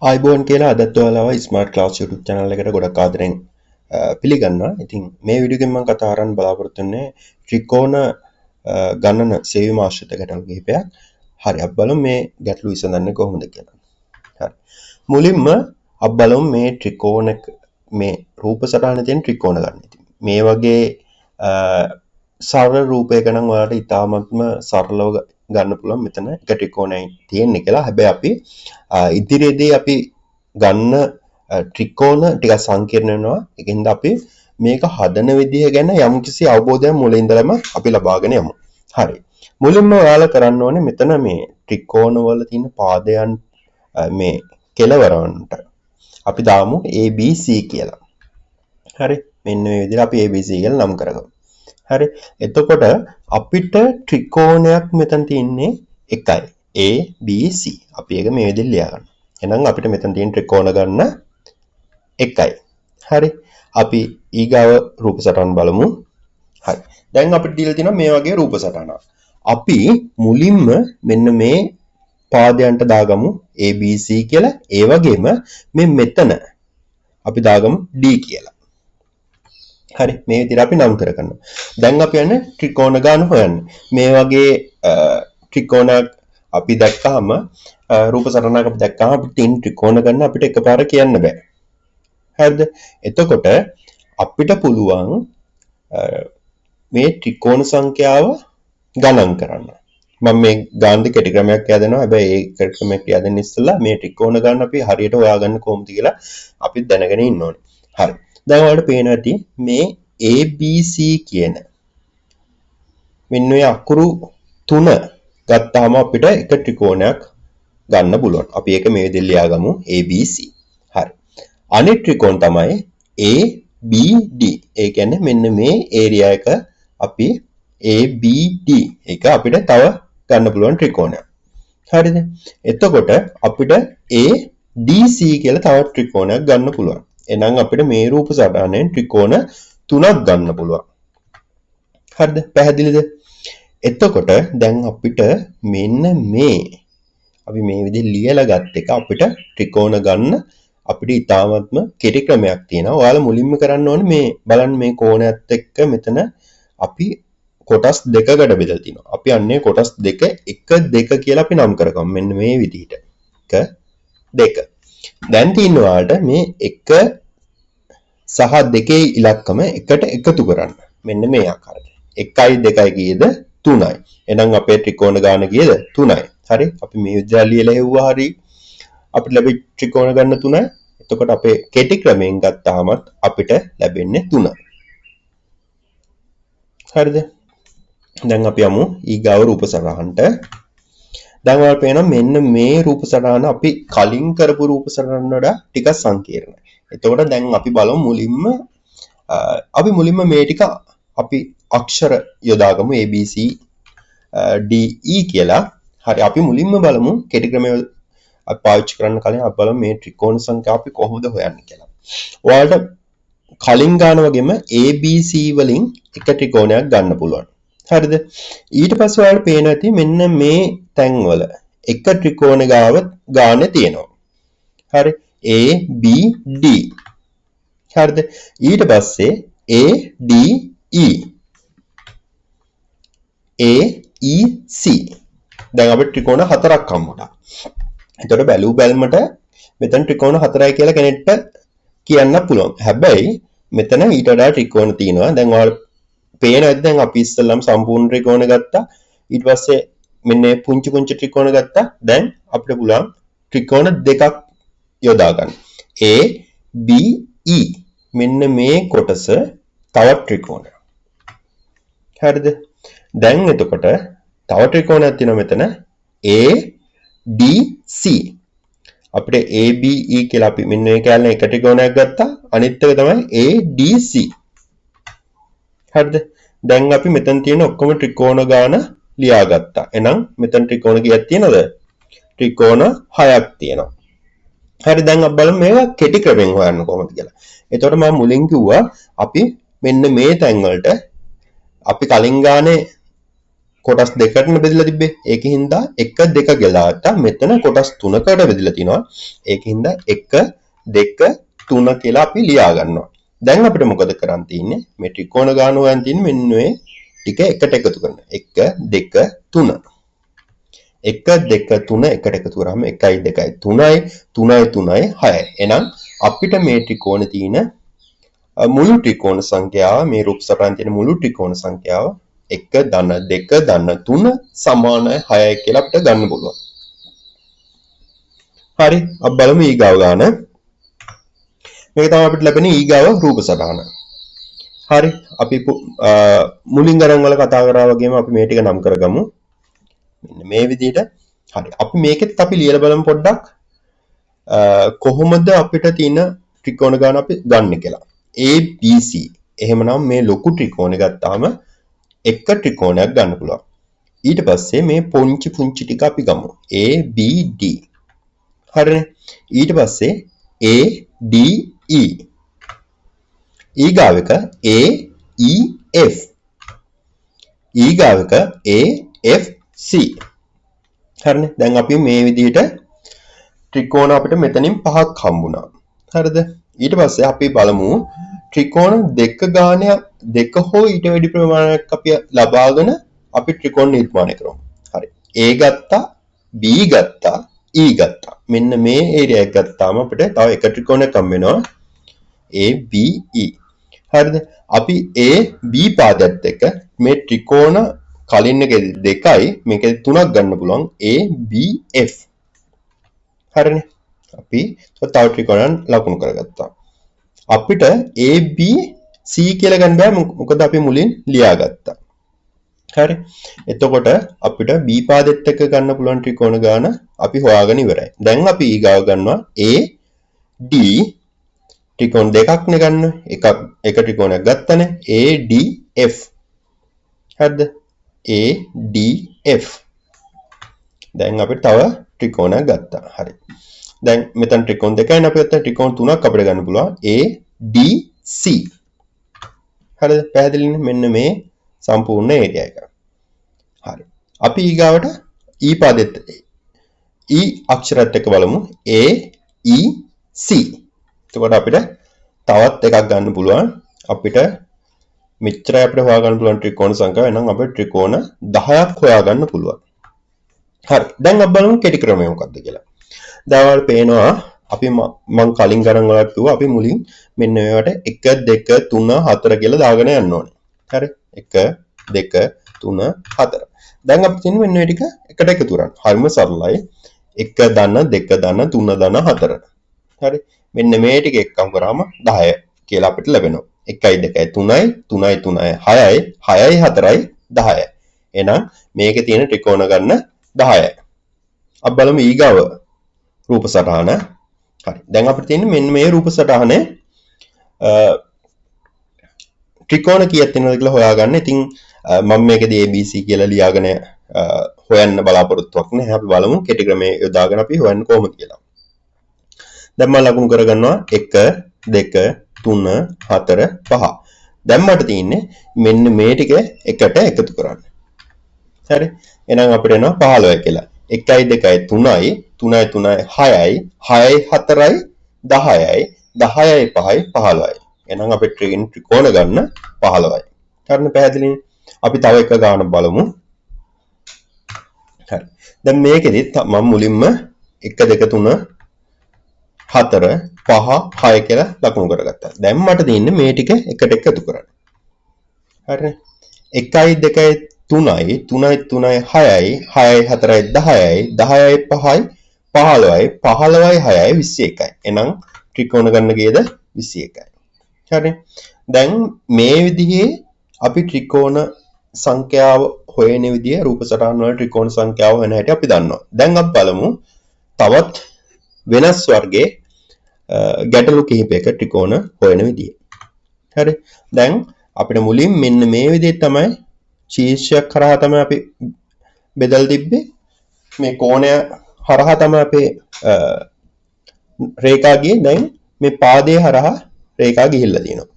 ආයිබෝන් කියලා අදත් ඔයාලව smart class YouTube channel එකට ගොඩක් ආදරෙන් පිළිගන්නවා. ඉතින් මේ වීඩියෝ එකෙන් මම කතා කරන්න බලාපොරොත්තු වෙන්නේ ත්‍රිකෝණ ගණන සෙවීම ආශ්‍රිත ගැටලු කිහිපයක්. හරි අපි බලමු මේ ගැටලු විසඳන්නේ කොහොමද කියලා. හරි. මුලින්ම අපි බලමු මේ ත්‍රිකෝණක මේ රූප සටහනේ තියෙන ත්‍රිකෝණ ගන්න. ඉතින් මේ වගේ සරල රූපයක නම් ඔයාලට ඉතාමත්ම සරලව ගන්න පුළුවන් මෙතන එක ත්‍රිකෝණයක් තියෙන්නේ කියලා. හැබැයි අපි ඉදිරියේදී අපි ගන්න ත්‍රිකෝණ ටික සංකීර්ණ වෙනවා. ඒකෙන්ද අපි මේක හදන විදිහ ගැන යම්කිසි අවබෝධයක් මුලින් ඉඳලම අපි ලබාගෙන යමු. හරි. මුලින්ම ඔයාලා කරන්න ඕනේ මෙතන මේ ත්‍රිකෝණ වල තියෙන පාදයන් මේ කෙලවරවන්ට අපි දාමු ABC කියලා. හරි. මෙන්න මේ විදිහට අපි ABC කියලා නම් කරගමු. හරි. එතකොට අපිට ත්‍රිකෝණයක් මෙතන තියෙන්නේ එකයි. ABC. අපි ඒක මේ විදිහට ලියා ගන්න. එහෙනම් අපිට මෙතන තියෙන ත්‍රිකෝණ ගන්න එකයි. හරි. අපි ඊගාව රූප සටහන් බලමු. හරි. දැන් අපිට දීලා තියෙනවා මේ වගේ රූප සටහනක්. අපි මුලින්ම මෙන්න මේ පාදයන්ට දාගමු ABC කියලා. ඒ වගේම මේ මෙතන අපි දාගමු D කියලා. හරි. මේ විදිහට අපි නම් කරගන්නවා. දැන් අපි යන්නේ ත්‍රිකෝණ ගාන හොයන්න. මේ වගේ ත්‍රිකෝණයක් අපි දැක්කහම රූප සටහනක් අපි දැක්කහම අපිට තියෙන ත්‍රිකෝණ ගන්න අපිට එකපාර කියන්න බෑ. හරිද? එතකොට අපිට පුළුවන් මේ ත්‍රිකෝණ සංඛ්‍යාව ගණන් කරන්න. මම මේ ගාන්ධ කෙටි ක්‍රමයක් කියදෙනවා. හැබැයි ඒ කෙටි ක්‍රමයක් කියදෙන්න ඉස්සෙල්ලා මේ ත්‍රිකෝණ ගන්න අපි හරියට හොයාගන්න කොහොමද කියලා අපි දැනගෙන ඉන්න ඕනේ. හරි. දැන් ඔයාලට පේනවා ඇති මේ ABC කියන මෙන්න මේ අකුරු 3 ගත්තාම අපිට එක ත්‍රිකෝණයක් ගන්න පුළුවන්. අපි ඒක මේ විදිහට ලියාගමු ABC. හරි. අනිත් ත්‍රිකෝණ තමයි ABD. ඒ කියන්නේ මෙන්න මේ ඒරියා එක අපි ABD එක අපිට තව ගන්න පුළුවන් ත්‍රිකෝණයක්. හරිද? එතකොට අපිට ADC කියලා තව ත්‍රිකෝණයක් ගන්න පුළුවන්. එහෙනම් අපිට මේ රූප සටහනෙන් ත්‍රිකෝණ 3ක් ගන්න පුළුවන්. හරිද? පැහැදිලිද? එතකොට දැන් අපිට මෙන්න මේ අපි මේ විදිහට ලියලා ගත්ත එක අපිට ත්‍රිකෝණ ගන්න අපිට ඉතාමත්ම කෙටි ක්‍රමයක් තියෙනවා. ඔයාලා මුලින්ම කරන්න ඕනේ මේ බලන්න මේ කෝණයත් එක්ක මෙතන අපි කොටස් දෙකකට බෙදලා තිනවා. අපි අන්නේ කොටස් දෙක 1 2 කියලා අපි නම් කරගමු. මෙන්න මේ විදිහට. 1 2. දැන් තියෙන ඔයාලට මේ 1 සහ 2 ඉලක්කම එකට එකතු කරන්න. මෙන්න මේ ආකාරයට. 1යි 2යි කීයද? 3යි. එහෙනම් අපේ ත්‍රිකෝණ ගාන කීයද? 3යි. හරි. අපි මේ විදිහට ලියලා හෙව්වා හරි. අපිට ලැබෙච්ච ත්‍රිකෝණ ගන්න 3යි. එතකොට අපේ කෙටි ක්‍රමයෙන් ගත්තාම අපිට ලැබෙන්නේ 3. හරිද? දැන් අපි යමු ඊගාව රූප සටහනට. දැන් ඔයාලට පේනවා මෙන්න මේ රූප සටහන අපි කලින් කරපු රූප සටහන වඩා ටිකක් සංකීර්ණයි. එතකොට දැන් අපි බලමු මුලින්ම මේ ටික අපි අක්ෂර යොදාගමු ABC DE කියලා. හරි. අපි මුලින්ම බලමු කෙටි ක්‍රමය අපි පාවිච්චි කරන්න කලින් අපි බලමු මේ ත්‍රිකෝණ සංඛ්‍යාව අපි කොහොමද හොයන්නේ කියලා. ඔයාලට කලින් ගන්න වගේම ABC වලින් එක ත්‍රිකෝණයක් ගන්න පුළුවන්. හරිද? ඊට පස්සේ ඔයාලට පේනවා ඇති මෙන්න මේ තැන්වල එක ත්‍රිකෝණ ගානේ තියෙනවා. හරි. ABD. හරිද? ඊට පස්සේ ADE AEC. දැන් අපිට ත්‍රිකෝණ 4ක් හම්බුණා. එතකොට බැලු බැලමට මෙතන ත්‍රිකෝණ 4යි කියලා කෙනෙක්ට කියන්න පුළුවන්. හැබැයි මෙතන ඊට වඩා ත්‍රිකෝණ තියෙනවා. දැන් ඔයාලට පේනවා ඇද්ද දැන් අපි ඉස්සෙල්ලාම සම්පූර්ණ ත්‍රිකෝණ ගත්තා. ඊට පස්සේ මෙන්න පුංචි පුංචි ත්‍රිකෝණ ගත්තා. දැන් අපිට පුළුවන් ත්‍රිකෝණ දෙකක් යොදා ගන්න. ABE මෙන්න මේ කොටස තවත් ත්‍රිකෝණයක්. හරිද? දැන් එතකොට තව ත්‍රිකෝණයක් තියෙනවා මෙතන ADC. අපිට ABE කියලා අපි මෙන්න මේ කැලේ එක ත්‍රිකෝණයක් ගත්තා. අනිත් එක තමයි ADC. හරිද? දැන් අපි මෙතන තියෙන ඔක්කොම ත්‍රිකෝණ ගාන ලියාගත්තා. එහෙනම් මෙතන ත්‍රිකෝණ කීයක් තියෙනවද? ත්‍රිකෝණ 6ක් තියෙනවා. හරි. දැන් අපි බලමු මේක කෙටි ක්‍රමෙන් හොයන්න කොහොමද කියලා. එතකොට මම මුලින් කිව්වා අපි මෙන්න මේ තැන් වලට අපි කලින් ගානේ කොටස් දෙකකට බෙදලා තිබ්බේ. ඒකෙන් හින්දා 1 2 ගලාට මෙතන කොටස් 3කට බෙදලා තිනවා. ඒකෙන් හින්දා 1 2 3 කියලා අපි ලියා ගන්නවා. දැන් අපිට මොකද කරන් තියෙන්නේ? මේ ත්‍රිකෝණ ගාන හොයන් තියෙන්නේ මෙන්න මේ ටික එකට එකතු කරන. 1 2 3. 1 2 3 එකට එකතු කරාම 1 2 3යි 3යි 3යි 6යි. එහෙනම් අපිට මේ ත්‍රිකෝණේ තියෙන මුළු ත්‍රිකෝණ සංඛ්‍යාව මේ රූප සටහන් තියෙන මුළු ත්‍රිකෝණ සංඛ්‍යාව 1 ධන 2 ධන 3 සමාන 6යි කියලා අපිට ගන්න පුළුවන්. හරි අපි බලමු ඊගාව ගාන. මේක තමයි අපිට ලැබෙන ඊගාව රූප සටහන. හරි අපි මුලින් ගණන් වල කතා කරා වගේම අපි මේ ටික නම් කරගමු. මෙන්න මේ විදිහට. හරි අපි මේකෙත් අපි ලියලා බලමු පොඩ්ඩක්. කොහොමද අපිට තියෙන ත්‍රිකෝණ ගාන අපි ගන්න කියලා. ABC එහෙමනම් මේ ලොකු ත්‍රිකෝණය ගත්තාම එක ත්‍රිකෝණයක් ගන්න පුළුවන්. ඊට පස්සේ මේ පුංචි පුංචි ටික අපි ගමු. ABD. හරිනේ. ඊට පස්සේ ADE. ඊගාවක AEF. ඊගාවක AFC. හරිනේ. දැන් අපි මේ විදිහට ත්‍රිකෝණ අපිට මෙතනින් පහක් හම්බුණා. හරිද? ඊට පස්සේ අපි බලමු ත්‍රිකෝණ දෙක ගාන දෙක හෝ ඊට වැඩි ප්‍රමාණයක් අපි ලබාගෙන අපි ත්‍රිකෝණ නිර්මාණය කරමු. හරි. A ගත්තා, B ගත්තා, E ගත්තා. මෙන්න මේ ඒරියා එක ගත්තාම අපිට තව එක ත්‍රිකෝණයක් හම්බ වෙනවා. ABE. හරිද? අපි A B පාදයට එක මේ ත්‍රිකෝණ කලින් එකේ 2යි මේකේ 3ක් ගන්න පුළුවන් ABF. හරිනේ. අපි තව ත්‍රිකෝණයක් ලකුණු කරගත්තා. අපිට ABC කියලා ගන්න බෑ මොකද අපි මුලින් ලියාගත්තා. හරි. එතකොට අපිට B පාදෙත් එක්ක ගන්න පුළුවන් ත්‍රිකෝණ ගාන අපි හොයාගෙන ඉවරයි. දැන් අපි ඊගාව ගන්නවා AD ත්‍රිකෝණ දෙකක් නේ ගන්න. එක ත්‍රිකෝණයක් ගත්තනේ ADF. හරිද? ADF. දැන් අපිට තව ත්‍රිකෝණයක් ගත්තා. හරි. දැන් මෙතන ත්‍රිකෝණ දෙකයි නේ අපි ගත්තා. ත්‍රිකෝණ තුනක් අපිට ගන්න පුළුවන් ADC. හරිද? පැහැදිලිනේ? මෙන්න මේ සම්පූර්ණ ඒරියා එක. හරි. අපි ඊගාවට E පදෙත් E අක්ෂරات එක්ක බලමු AEC. එතකොට අපිට තවත් එකක් ගන්න පුළුවන්. අපිට මෙච්චරයි අපිට හොයාගන්න පුළුවන් ත්‍රිකෝණ සංඛ්‍යාව. එහෙනම් අපිට ත්‍රිකෝණ 10ක් හොයාගන්න පුළුවන්. හරි. දැන් අපි බලමු කෙටි ක්‍රමය මොකක්ද කියලා. දැන් පේනවා අපි මම කලින් ගණන් වලට කිව්වා අපි මුලින් මෙන්න මේවට 1 2 3 4 කියලා දාගෙන යන්න ඕනේ. හරි? 1 2 3 4. දැන් අපි තියෙන්නේ මෙන්න මේ ටික එකට එකතු කරන්න. හරිම සරලයි. 1 ධන 2 ධන 3 ධන 4. හරි? මෙන්න මේ ටික එක්කම කරාම 10 කියලා අපිට ලැබෙනවා. 1 2 3යි 3යි 3යි 6යි 6යි 4යි 10යි. එහෙනම් මේකේ තියෙන ත්‍රිකෝණ ගන්න 10යි. අපි බලමු ඊගාව රූප සටහන. හරි. දැන් අපිට තියෙන්නේ මෙන්න මේ රූප සටහනේ ත්‍රිකෝණ කීයක් තියෙනවද කියලා හොයාගන්න. ඉතින් මම මේකදී ABC කියලා ලියාගෙන හොයන්න බලාපොරොත්තුවක් නැහැ. අපි බලමු කෙටි ක්‍රමයේ යොදාගෙන අපි හොයන්න කොහොමද කියලා. දැන් මම ලකුණු කරගන්නවා 1 2 3 4 5. දැන් මට තියෙන්නේ මෙන්න මේ ටික එකට එකතු කරන්න. හරි. එහෙනම් අපිට එනවා 15 කියලා. 1යි 2යි 3යි 3යි 3යි 6යි 6යි 4යි 10යි 10යි 5යි 15යි. එහෙනම් අපිට ත්‍රිකෝණ ගන්න 15යි. හරිනේ පැහැදිලිනේ? අපි තව එක ගානක් බලමු. හරි. දැන් මේකෙදි මම මුලින්ම 1 2 3 4 5 6 කියලා ලකුණු කරගත්තා. දැන් මට තියෙන්නේ මේ ටික එකට එකතු කරන්න. හරිනේ? 1යි 2යි 3යි 3යි 3යි 6යි 6යි 4යි 10යි 10යි 5යි 15යි 15යි 6යි 21යි. එහෙනම් ත්‍රිකෝණ ගන්න කීයද? 21යි. හරි. දැන් මේ විදිහේ අපි ත්‍රිකෝණ සංඛ්‍යාව හොයන විදිය රූප සටහන් වල ත්‍රිකෝණ සංඛ්‍යාව වෙන හැටි අපි දන්නවා. දැන් අපි බලමු තවත් වෙනස් වර්ගයේ ගැටලු කිහිපයක ත්‍රිකෝණ හොයන විදිය. හරි. දැන් අපිට මුලින් මෙන්න මේ විදිහට තමයි ශීර්ෂයක් කරා තමයි අපි බෙදලා තිබ්බේ. මේ කෝණය හරහා තමයි අපේ රේඛා ගියේ. දැන් මේ පාදයේ හරහා රේඛා ගිහිල්ලා තියෙනවා.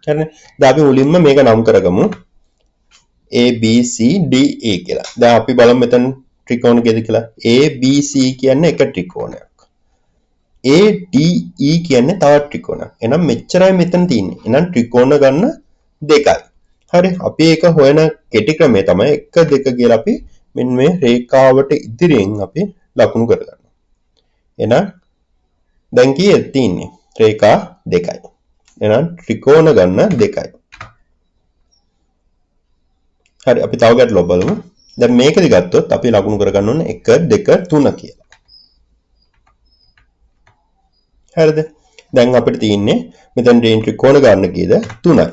හරිනේ. දැන් අපි මුලින්ම මේක නම් කරගමු. ABCDE කියලා. දැන් අපි බලමු මෙතන ත්‍රිකෝණ කීයද කියලා. ABC කියන්නේ එක ත්‍රිකෝණයක්. ADE කියන්නේ තවත් ත්‍රිකෝණයක්. එහෙනම් මෙච්චරයි මෙතන තියෙන්නේ. එහෙනම් ත්‍රිකෝණ ගන්න දෙකයි. හරි. අපි ඒක හොයන කෙටි ක්‍රමය තමයි 1 2 කියලා අපි මෙන්න මේ රේඛාවට ඉදිරියෙන් අපි ලකුණු කරගන්නවා. එහෙනම් දැන් කීයද තියෙන්නේ? රේඛා දෙකයි. එහෙනම් ත්‍රිකෝණ ගන්න දෙකයි. හරි අපි තව ගැටලුවක් බලමු. දැන් මේකදි ගත්තොත් අපි ලකුණු කරගන්න ඕනේ 1 2 3 කියලා. හරිද? දැන් අපිට තියෙන්නේ මෙතන ත්‍රිකෝණ ගන්න කීයද? 3යි.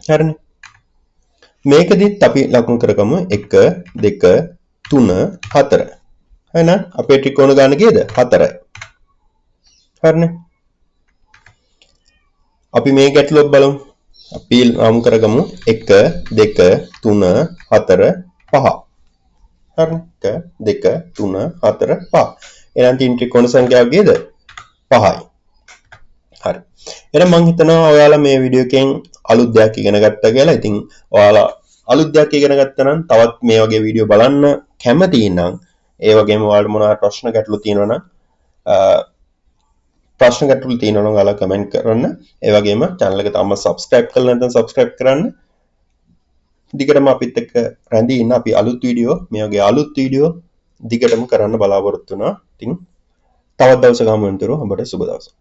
හරිනේ. මේකදිත් අපි ලකුණු කරගමු 1 2 3 4. එහෙනම් අපේ ත්‍රිකෝණ ගන්න කීයද? 4යි. හරිනේ. අපි මේ ගැටලුවක් බලමු. අපි නම් කරගමු 1 2 3 4 5. හරිනේ. 1 2 3 4 5. එහෙනම් තියෙන ත්‍රිකෝණ සංඛ්‍යාව කීයද? 5යි. හරි. එහෙනම් මම හිතනවා ඔයාලා මේ වීඩියෝ එකෙන් අලුත් දෙයක් ඉගෙන ගත්තා කියලා. ඉතින් ඔයාලා අලුත් දෙයක් ඉගෙන ගත්තා නම් තවත් මේ වගේ වීඩියෝ බලන්න කැමතියි නම් ඒ වගේම ඔයාලට මොනවා ප්‍රශ්න ගැටලු තියෙනවා නම් ප්‍රශ්න ගැටලු තියෙනවා නම් ඔයාලා කමෙන්ට් කරන්න. ඒ වගේම channel එක තාම subscribe කරලා නැත්නම් subscribe කරන්න. දිගටම අපිත් එක්ක රැඳී ඉන්න. අපි අලුත් වීඩියෝ මේ වගේ අලුත් වීඩියෝ දිගටම කරන්න බලාපොරොත්තු වෙනවා. ඉතින් තවත් දවසක හමු වෙනතුරු ඔබට සුබ දවසක්.